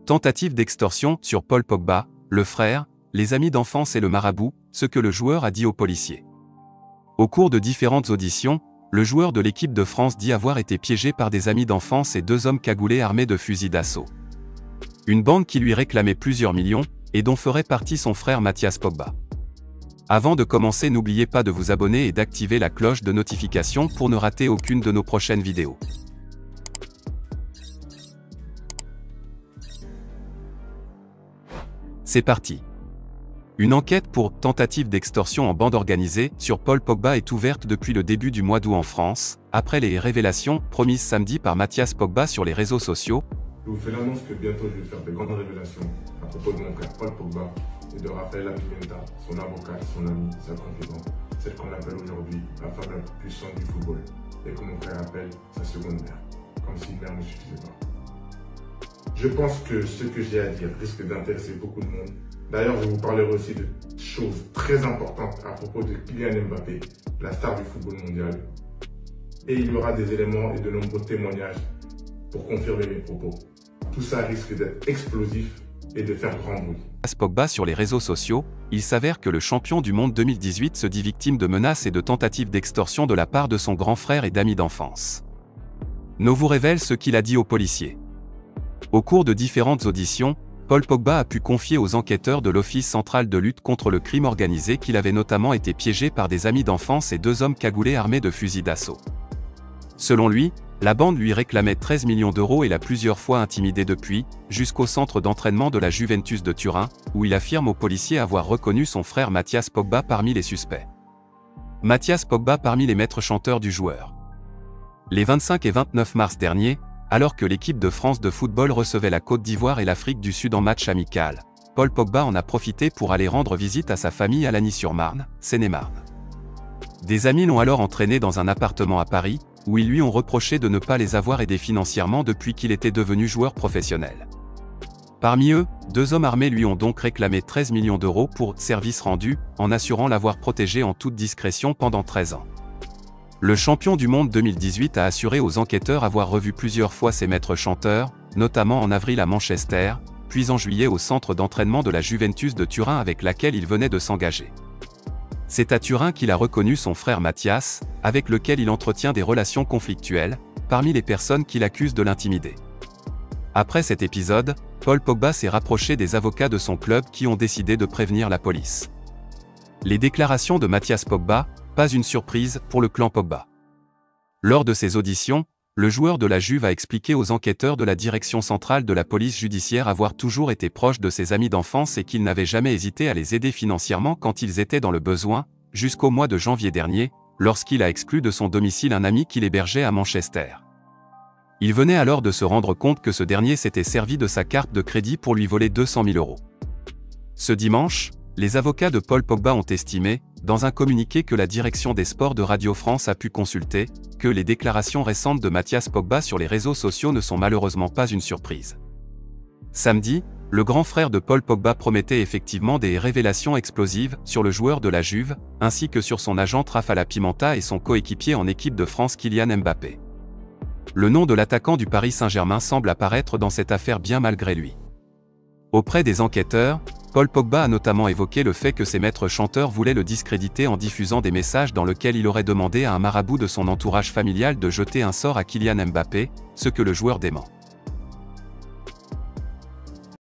Tentative d'extorsion sur Paul Pogba, le frère, les amis d'enfance et le marabout, ce que le joueur a dit aux policiers. Au cours de différentes auditions, le joueur de l'équipe de France dit avoir été piégé par des amis d'enfance et 2 hommes cagoulés armés de fusils d'assaut. Une bande qui lui réclamait plusieurs millions, et dont ferait partie son frère Mathias Pogba. Avant de commencer, n'oubliez pas de vous abonner et d'activer la cloche de notification pour ne rater aucune de nos prochaines vidéos. C'est parti. Une enquête pour tentative d'extorsion en bande organisée sur Paul Pogba est ouverte depuis le début du mois d'août en France, après les révélations promises samedi par Mathias Pogba sur les réseaux sociaux. Je vous fais l'annonce que bientôt je vais faire de grandes révélations à propos de mon frère Paul Pogba et de Rafaela Pimenta, son avocat, son ami, sa confidente, celle qu'on appelle aujourd'hui la femme la plus puissante du football, et que mon frère appelle sa seconde mère, comme si une mère ne suffisait pas. Je pense que ce que j'ai à dire risque d'intéresser beaucoup de monde. D'ailleurs, je vous parlerai aussi de choses très importantes à propos de Kylian Mbappé, la star du football mondial. Et il y aura des éléments et de nombreux témoignages pour confirmer mes propos. Tout ça risque d'être explosif et de faire grand bruit. Pogba sur les réseaux sociaux, il s'avère que le champion du monde 2018 se dit victime de menaces et de tentatives d'extorsion de la part de son grand frère et d'amis d'enfance. No vous révèle ce qu'il a dit aux policiers. Au cours de différentes auditions, Paul Pogba a pu confier aux enquêteurs de l'Office central de lutte contre le crime organisé qu'il avait notamment été piégé par des amis d'enfance et 2 hommes cagoulés armés de fusils d'assaut. Selon lui, la bande lui réclamait 13 millions d'euros et l'a plusieurs fois intimidé depuis, jusqu'au centre d'entraînement de la Juventus de Turin, où il affirme aux policiers avoir reconnu son frère Mathias Pogba parmi les suspects. Mathias Pogba parmi les maîtres chanteurs du joueur. Les 25 et 29 mars dernier, alors que l'équipe de France de football recevait la Côte d'Ivoire et l'Afrique du Sud en match amical, Paul Pogba en a profité pour aller rendre visite à sa famille à Lagny-sur-Marne, Seine-et-Marne. Des amis l'ont alors entraîné dans un appartement à Paris, où ils lui ont reproché de ne pas les avoir aidés financièrement depuis qu'il était devenu joueur professionnel. Parmi eux, 2 hommes armés lui ont donc réclamé 13 millions d'euros pour service rendu, en assurant l'avoir protégé en toute discrétion pendant 13 ans. Le champion du monde 2018 a assuré aux enquêteurs avoir revu plusieurs fois ses maîtres chanteurs, notamment en avril à Manchester, puis en juillet au centre d'entraînement de la Juventus de Turin avec laquelle il venait de s'engager. C'est à Turin qu'il a reconnu son frère Mathias, avec lequel il entretient des relations conflictuelles, parmi les personnes qu'il accuse de l'intimider. Après cet épisode, Paul Pogba s'est rapproché des avocats de son club qui ont décidé de prévenir la police. Les déclarations de Mathias Pogba, pas une surprise pour le clan Pogba. Lors de ses auditions, le joueur de la Juve a expliqué aux enquêteurs de la direction centrale de la police judiciaire avoir toujours été proche de ses amis d'enfance et qu'il n'avait jamais hésité à les aider financièrement quand ils étaient dans le besoin, jusqu'au mois de janvier dernier, lorsqu'il a exclu de son domicile un ami qu'il hébergeait à Manchester. Il venait alors de se rendre compte que ce dernier s'était servi de sa carte de crédit pour lui voler 200 000 euros. Ce dimanche, les avocats de Paul Pogba ont estimé, dans un communiqué que la direction des sports de Radio France a pu consulter, que les déclarations récentes de Mathias Pogba sur les réseaux sociaux ne sont malheureusement pas une surprise. Samedi, le grand frère de Paul Pogba promettait effectivement des révélations explosives sur le joueur de la Juve, ainsi que sur son agent Rafaela Pimenta et son coéquipier en équipe de France Kylian Mbappé. Le nom de l'attaquant du Paris Saint-Germain semble apparaître dans cette affaire bien malgré lui. Auprès des enquêteurs, Paul Pogba a notamment évoqué le fait que ses maîtres chanteurs voulaient le discréditer en diffusant des messages dans lesquels il aurait demandé à un marabout de son entourage familial de jeter un sort à Kylian Mbappé, ce que le joueur dément.